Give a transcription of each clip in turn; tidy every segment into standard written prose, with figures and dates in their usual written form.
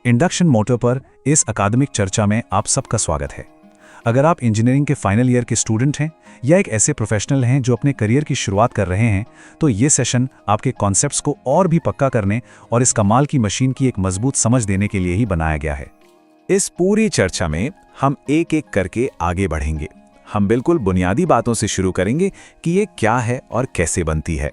Induction motor पर इस अकादमिक चर्चा में आप सबका स्वागत है। अगर आप इंजीनियरिंग के फाइनल ईयर के स्टूडेंट हैं या एक ऐसे प्रोफेशनल हैं जो अपने करियर की शुरुआत कर रहे हैं, तो ये सेशन आपके कॉन्सेप्ट्स को और भी पक्का करने और इस कमाल की मशीन की एक मजबूत समझ देने के लिए ही बनाया गया है। इस पूरी चर्चा में हम एक एक करके आगे बढ़ेंगे। हम बिल्कुल बुनियादी बातों से शुरू करेंगे कि ये क्या है और कैसे बनती है,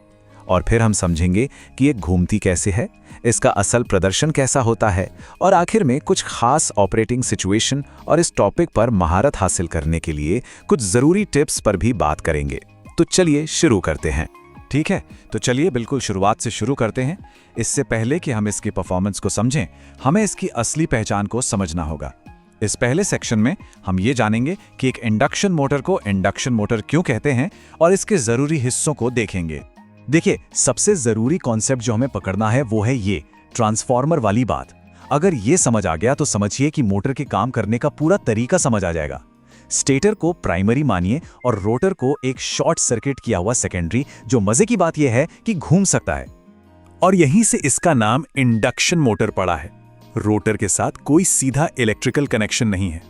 और फिर हम समझेंगे कि ये घूमती कैसे है, इसका असल प्रदर्शन कैसा होता है, और आखिर में कुछ खास ऑपरेटिंग सिचुएशन और इस टॉपिक पर महारत हासिल करने के लिए कुछ ज़रूरी टिप्स पर भी बात करेंगे। तो चलिए शुरू करते हैं। ठीक है, तो चलिए बिल्कुल शुरुआत से शुरू करते हैं। इससे पहले कि हम इसकी परफॉर्मेंस को समझें, हमें इसकी असली पहचान को समझना होगा। इस पहले सेक्शन में हम ये जानेंगे कि एक इंडक्शन मोटर को इंडक्शन मोटर क्यों कहते हैं और इसके ज़रूरी हिस्सों को देखेंगे। देखिए, सबसे ज़रूरी कॉन्सेप्ट जो हमें पकड़ना है वो है ये ट्रांसफार्मर वाली बात। अगर ये समझ आ गया तो समझिए कि मोटर के काम करने का पूरा तरीका समझ आ जाएगा। स्टेटर को प्राइमरी मानिए और रोटर को एक शॉर्ट सर्किट किया हुआ सेकेंडरी, जो मजे की बात यह है कि घूम सकता है, और यहीं से इसका नाम इंडक्शन मोटर पड़ा है। रोटर के साथ कोई सीधा इलेक्ट्रिकल कनेक्शन नहीं है।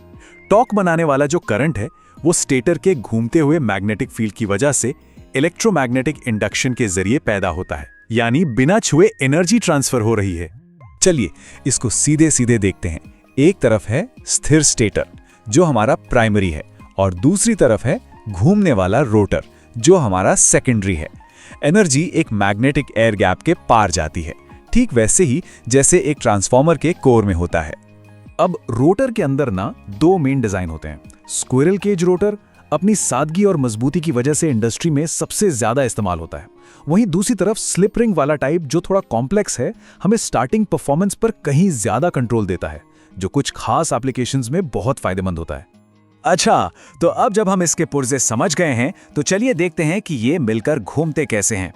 टॉर्क बनाने वाला जो करंट है वो स्टेटर के घूमते हुए मैग्नेटिक फील्ड की वजह से इलेक्ट्रोमैग्नेटिक इंडक्शन के जरिए पैदा होता है, यानी बिना छुए एनर्जी ट्रांसफर हो रही है। चलिए इसको सीधे सीधे देखते हैं। एक तरफ है स्थिर स्टेटर जो हमारा प्राइमरी है, और दूसरी तरफ है घूमने वाला रोटर जो हमारा सेकेंडरी है। एनर्जी एक मैग्नेटिक एयर गैप के पार जाती है, ठीक वैसे ही जैसे एक ट्रांसफार्मर के कोर में होता है। अब रोटर के अंदर ना दो मेन डिजाइन होते हैं। स्क्विरल केज रोटर अपनी सादगी और मजबूती की वजह से इंडस्ट्री में सबसे ज्यादा इस्तेमाल होता है। वहीं दूसरी तरफ स्लिप रिंग वाला टाइप जो थोड़ा कॉम्प्लेक्स है, हमें स्टार्टिंग परफॉर्मेंस पर कहीं ज्यादा कंट्रोल देता है, जो कुछ खास एप्लीकेशंस में बहुत फायदेमंद होता है। अच्छा, तो अब जब हम इसके पुर्जे समझ गए हैं तो चलिए देखते हैं कि ये मिलकर घूमते कैसे हैं।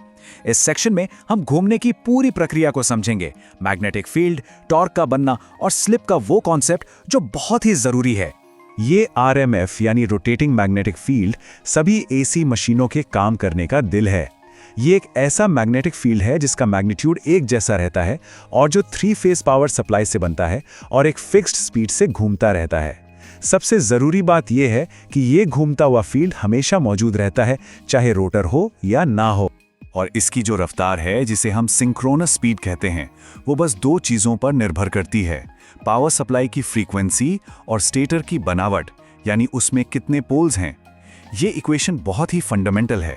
इस सेक्शन में हम घूमने की पूरी प्रक्रिया को समझेंगे, मैग्नेटिक फील्ड, टॉर्क का बनना और स्लिप का वो कॉन्सेप्ट जो बहुत ही जरूरी है। ये RMF यानी रोटेटिंग मैग्नेटिक फील्ड सभी AC मशीनों के काम करने का दिल है। ये एक ऐसा मैग्नेटिक फील्ड है जिसका मैग्नीट्यूड एक जैसा रहता है और जो 3 फेज पावर सप्लाई से बनता है और एक फिक्स्ड स्पीड से घूमता रहता है। सबसे ज़रूरी बात यह है कि ये घूमता हुआ फील्ड हमेशा मौजूद रहता है, चाहे रोटर हो या ना हो। और इसकी जो रफ्तार है, जिसे हम सिंक्रोनस स्पीड कहते हैं, वो बस दो चीज़ों पर निर्भर करती है: पावर सप्लाई की फ्रीक्वेंसी और स्टेटर की बनावट, यानी उसमें कितने पोल्स हैं। ये इक्वेशन बहुत ही फंडामेंटल है।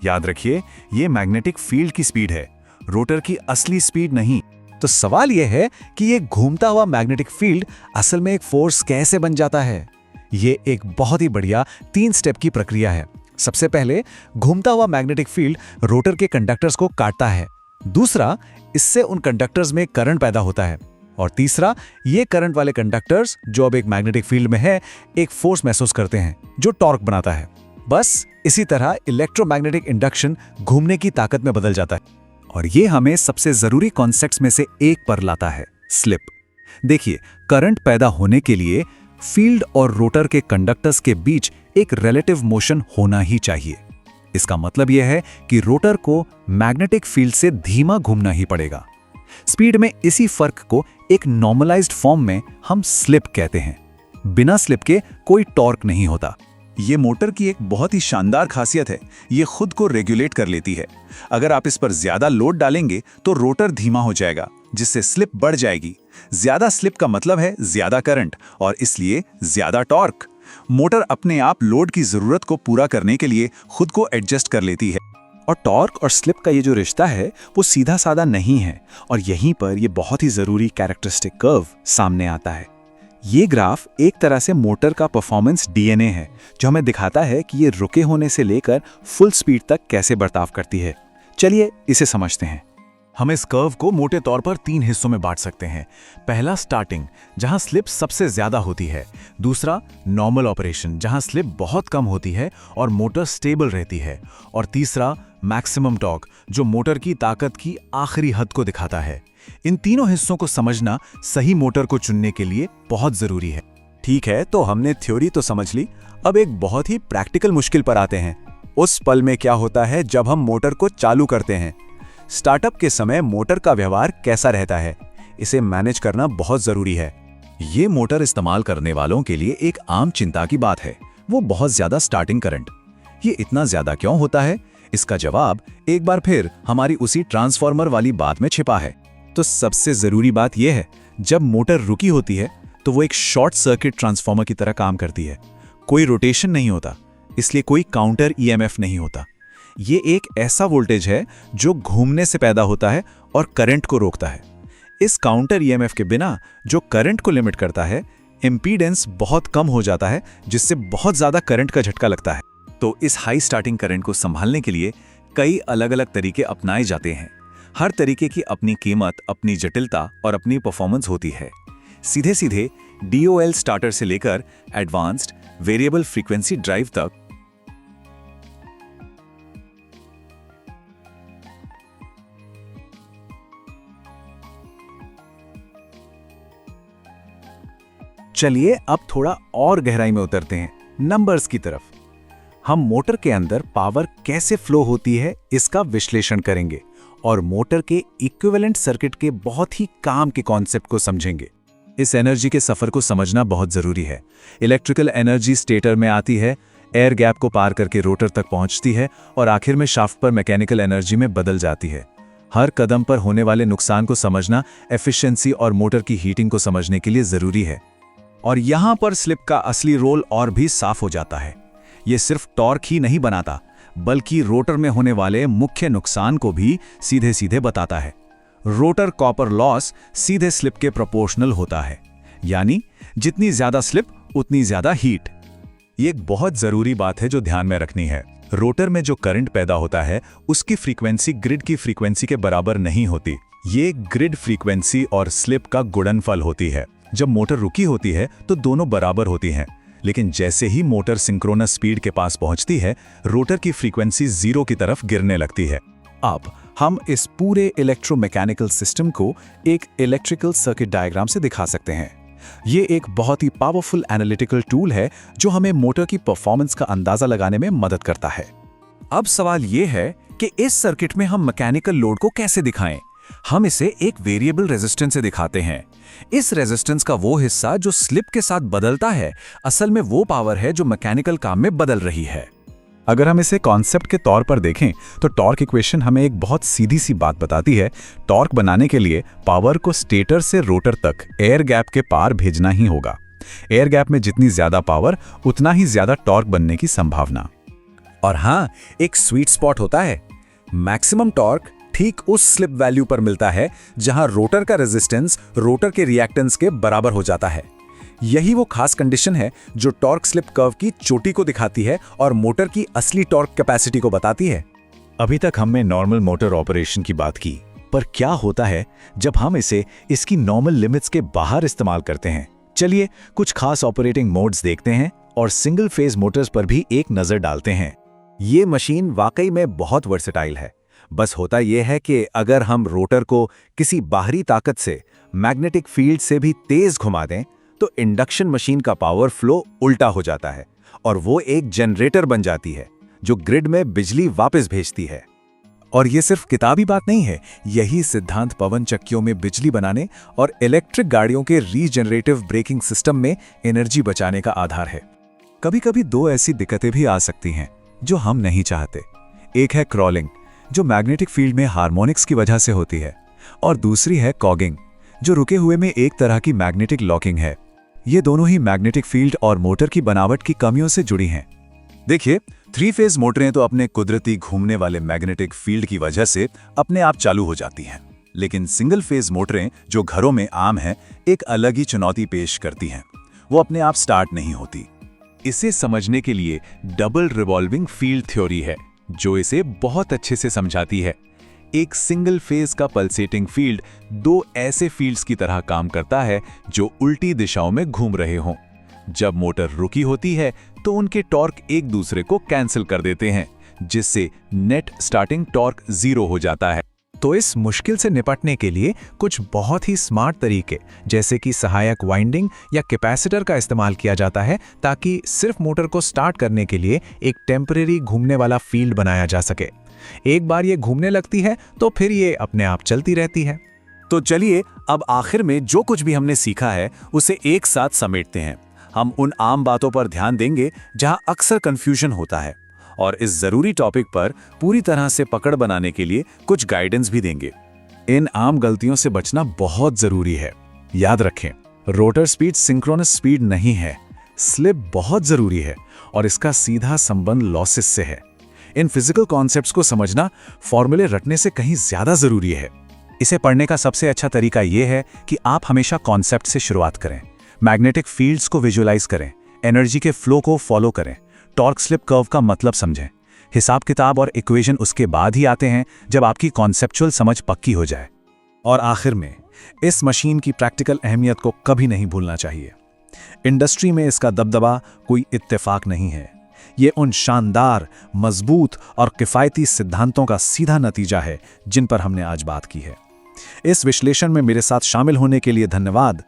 याद रखिए, ये मैग्नेटिक फील्ड की स्पीड है, रोटर की असली स्पीड नहीं। तो सवाल यह है कि ये घूमता हुआ मैग्नेटिक फील्ड असल में एक फोर्स कैसे बन जाता है। ये एक बहुत ही बढ़िया 3 स्टेप की प्रक्रिया है। सबसे पहले घूमता हुआ मैग्नेटिक फील्ड रोटर के कंडक्टर्स को काटता है। दूसरा, इससे उन कंडक्टर्स में करंट पैदा होता है। और तीसरा, ये करंट वाले कंडक्टर्स जो अब एक मैग्नेटिक फील्ड में है, एक फोर्स महसूस करते हैं जो टॉर्क बनाता है। बस इसी तरह इलेक्ट्रोमैग्नेटिक इंडक्शन घूमने की ताकत में बदल जाता है। और ये हमें सबसे जरूरी कॉन्सेप्ट्स में से एक पर लाता है, स्लिप। देखिए, करंट पैदा होने के लिए फील्ड और रोटर के कंडक्टर्स के बीच एक रिलेटिव मोशन होना ही चाहिए। इसका मतलब यह है कि रोटर को मैग्नेटिक फील्ड से धीमा घूमना ही पड़ेगा। स्पीड में इसी फर्क को एक नॉर्मलाइज्ड फॉर्म में हम स्लिप कहते हैं। बिना स्लिप के कोई टॉर्क नहीं होता। ये मोटर की एक बहुत ही शानदार खासियत है, ये खुद को रेगुलेट कर लेती है। अगर आप इस पर ज्यादा लोड डालेंगे तो रोटर धीमा हो जाएगा, जिससे स्लिप बढ़ जाएगी। ज्यादा स्लिप का मतलब है ज्यादा करंट और इसलिए ज्यादा टॉर्क। मोटर अपने आप लोड की जरूरत को पूरा करने के लिए खुद को एडजस्ट कर लेती है। और टॉर्क और स्लिप का ये जो रिश्ता है वो सीधा साधा नहीं है, और यहीं पर ये बहुत ही जरूरी कैरेक्टरिस्टिक कर्व सामने आता है। ये ग्राफ एक तरह से मोटर का परफॉर्मेंस DNA है, जो हमें दिखाता है कि ये रुके होने से लेकर फुल स्पीड तक कैसे बर्ताव करती है। चलिए इसे समझते हैं। हम इस कर्व को मोटे तौर पर 3 हिस्सों में बांट सकते हैं। पहला, स्टार्टिंग, जहां स्लिप सबसे ज्यादा होती है। दूसरा, नॉर्मल ऑपरेशन, जहां स्लिप बहुत कम होती है और मोटर स्टेबल रहती है। और तीसरा, मैक्सिमम टॉर्क, जो मोटर की ताकत की आखिरी हद को दिखाता है। इन तीनों हिस्सों को समझना सही मोटर को चुनने के लिए बहुत जरूरी है। ठीक है, तो हमने थ्योरी तो समझ ली। अब एक बहुत ही प्रैक्टिकल मुश्किल पर आते हैं। उस पल में क्या होता है जब हम मोटर को चालू करते हैं। स्टार्टअप के समय मोटर का व्यवहार कैसा रहता है? इसे मैनेज करना बहुत जरूरी है। ये मोटर इस्तेमाल करने वालों के लिए एक आम चिंता की बात है, वो बहुत ज्यादा स्टार्टिंग करंट। ये इतना ज्यादा क्यों होता है? इसका जवाब एक बार फिर हमारी उसी ट्रांसफार्मर वाली बात में छिपा है। तो सबसे जरूरी बात यह है, जब मोटर रुकी होती है तो वो एक शॉर्ट सर्किट ट्रांसफार्मर की तरह काम करती है। कोई रोटेशन नहीं होता, इसलिए कोई काउंटर ईएमएफ नहीं होता। ये एक ऐसा वोल्टेज है जो घूमने से पैदा होता है और करंट को रोकता है। इस काउंटर ईएमएफ के बिना जो करंट को लिमिट करता है, इंपीडेंस बहुत कम हो जाता है, जिससे बहुत ज्यादा करंट का झटका लगता है। तो इस हाई स्टार्टिंग करंट को संभालने के लिए कई अलग अलग तरीके अपनाए जाते हैं। हर तरीके की अपनी कीमत, अपनी जटिलता और अपनी परफॉर्मेंस होती है। सीधे सीधे DOL स्टार्टर से लेकर एडवांस्ड वेरिएबल फ्रीक्वेंसी ड्राइव तक। चलिए अब थोड़ा और गहराई में उतरते हैं, नंबर्स की तरफ। हम मोटर के अंदर पावर कैसे फ्लो होती है इसका विश्लेषण करेंगे और मोटर के इक्विवेलेंट सर्किट के बहुत ही काम के कॉन्सेप्ट को समझेंगे। इस एनर्जी के सफर को समझना बहुत जरूरी है। इलेक्ट्रिकल एनर्जी स्टेटर में आती है, एयर गैप को पार करके रोटर तक पहुंचती है और आखिर में शाफ्ट पर मैकेनिकल एनर्जी में बदल जाती है। हर कदम पर होने वाले नुकसान को समझना एफिशिएंसी और मोटर की हीटिंग को समझने के लिए जरूरी है। और यहां पर स्लिप का असली रोल और भी साफ हो जाता है। ये सिर्फ टॉर्क ही नहीं बनाता, बल्कि रोटर में होने वाले मुख्य नुकसान को भी सीधे सीधे बताता है। रोटर कॉपर लॉस सीधे स्लिप के प्रोपोर्शनल होता है, यानी जितनी ज्यादा स्लिप उतनी ज्यादा हीट। ये एक बहुत जरूरी बात है जो ध्यान में रखनी है। रोटर में जो करंट पैदा होता है उसकी फ्रीक्वेंसी ग्रिड की फ्रीक्वेंसी के बराबर नहीं होती। ये ग्रिड फ्रीक्वेंसी और स्लिप का गुणनफल होती है। जब मोटर रुकी होती है तो दोनों बराबर होती हैं, लेकिन जैसे ही मोटर सिंक्रोनस स्पीड के पास पहुंचती है, रोटर की फ्रीक्वेंसी 0 की तरफ गिरने लगती है। अब हम इस पूरे इलेक्ट्रोमैकेनिकल सिस्टम को एक इलेक्ट्रिकल सर्किट डायग्राम से दिखा सकते हैं। ये एक बहुत ही पावरफुल एनालिटिकल टूल है जो हमें मोटर की परफॉर्मेंस का अंदाजा लगाने में मदद करता है। अब सवाल ये है कि इस सर्किट में हम मैकेनिकल लोड को कैसे दिखाएं? हम इसे एक वेरिएबल रेजिस्टेंस से दिखाते हैं। इस रेजिस्टेंस का वो हिस्सा जो स्लिप के साथ बदलता है, असल में वो पावर है जो मैकेनिकल काम में बदल रही है। अगर हम इसे कॉन्सेप्ट के तौर पर देखें तो टॉर्क इक्वेशन हमें एक बहुत सीधी सी बात बताती है। टॉर्क बनाने के लिए पावर को स्टेटर से रोटर तक एयर गैप के पार भेजना ही होगा। एयर गैप में जितनी ज्यादा पावर, उतना ही ज्यादा टॉर्क बनने की संभावना। और हाँ, एक स्वीट स्पॉट होता है। मैक्सिमम टॉर्क ठीक उस स्लिप वैल्यू पर मिलता है जहां रोटर का रेजिस्टेंस रोटर के रिएक्टेंस के बराबर हो जाता है। यही वो खास कंडीशन है जो टॉर्क स्लिप कर्व की चोटी को दिखाती है और मोटर की असली टॉर्क कैपेसिटी को बताती है। अभी तक हमने नॉर्मल मोटर ऑपरेशन की बात की, पर क्या होता है जब हम इसे इसकी नॉर्मल लिमिट्स के बाहर इस्तेमाल करते हैं? चलिए कुछ खास ऑपरेटिंग मोड्स देखते हैं और सिंगल फेज मोटर्स पर भी एक नजर डालते हैं। ये मशीन वाकई में बहुत वर्सेटाइल है। बस होता यह है कि अगर हम रोटर को किसी बाहरी ताकत से, मैग्नेटिक फील्ड से भी तेज घुमा दें तो इंडक्शन मशीन का पावर फ्लो उल्टा हो जाता है और वो एक जनरेटर बन जाती है जो ग्रिड में बिजली वापस भेजती है। और ये सिर्फ किताबी बात नहीं है, यही सिद्धांत पवन चक्कियों में बिजली बनाने और इलेक्ट्रिक गाड़ियों के रीजनरेटिव ब्रेकिंग सिस्टम में एनर्जी बचाने का आधार है। कभी कभी दो ऐसी दिक्कतें भी आ सकती हैं जो हम नहीं चाहते। एक है क्रॉलिंग, जो मैग्नेटिक फील्ड में हार्मोनिक्स की वजह से होती है, और दूसरी है कॉगिंग, जो रुके हुए में एक तरह की मैग्नेटिक लॉकिंग है। ये दोनों ही मैग्नेटिक फील्ड और मोटर की बनावट की कमियों से जुड़ी हैं। देखिए, 3 फेज मोटरें तो अपने कुदरती घूमने वाले मैग्नेटिक फील्ड की वजह से अपने आप चालू हो जाती हैं, लेकिन सिंगल फेज मोटरें जो घरों में आम हैं, एक अलग ही चुनौती पेश करती हैं। वो अपने आप स्टार्ट नहीं होती। इसे समझने के लिए डबल रिवॉल्विंग फील्ड थ्योरी है जो इसे बहुत अच्छे से समझाती है। एक सिंगल फेज का पल्सेटिंग फील्ड 2 ऐसे फील्ड्स की तरह काम करता है जो उल्टी दिशाओं में घूम रहे हों। जब मोटर रुकी होती है तो उनके टॉर्क एक दूसरे को कैंसिल कर देते हैं, जिससे नेट स्टार्टिंग टॉर्क 0 हो जाता है। तो इस मुश्किल से निपटने के लिए कुछ बहुत ही स्मार्ट तरीके, जैसे कि सहायक वाइंडिंग या कैपेसिटर का इस्तेमाल किया जाता है, ताकि सिर्फ मोटर को स्टार्ट करने के लिए एक टेम्परेरी घूमने वाला फील्ड बनाया जा सके। एक बार ये घूमने लगती है तो फिर ये अपने आप चलती रहती है। तो चलिए अब आखिर में जो कुछ भी हमने सीखा है उसे एक साथ समेटते हैं। हम उन आम बातों पर ध्यान देंगे जहां अक्सर कंफ्यूजन होता है, और इस जरूरी टॉपिक पर पूरी तरह से पकड़ बनाने के लिए कुछ गाइडेंस भी देंगे। इन आम गलतियों से बचना बहुत जरूरी है। याद रखें, रोटर स्पीड सिंक्रोनस स्पीड नहीं है। स्लिप बहुत जरूरी है और इसका सीधा संबंध लॉसेस से है। इन फिजिकल कॉन्सेप्ट्स को समझना फॉर्मूले रटने से कहीं ज्यादा जरूरी है। इसे पढ़ने का सबसे अच्छा तरीका यह है कि आप हमेशा कॉन्सेप्ट से शुरुआत करें। मैग्नेटिक फील्ड्स को विजुअलाइज करें, एनर्जी के फ्लो को फॉलो करें, टॉर्क स्लिप कर्व का मतलब समझें। हिसाब किताब और इक्वेशन उसके बाद ही आते हैं, जब आपकी कॉन्सेप्चुअल समझ पक्की हो जाए। और आखिर में, इस मशीन की प्रैक्टिकल अहमियत को कभी नहीं भूलना चाहिए। इंडस्ट्री में इसका दबदबा कोई इत्तेफाक नहीं है। ये उन शानदार, मजबूत और किफ़ायती सिद्धांतों का सीधा नतीजा है जिन पर हमने आज बात की है। इस विश्लेषण में मेरे साथ शामिल होने के लिए धन्यवाद।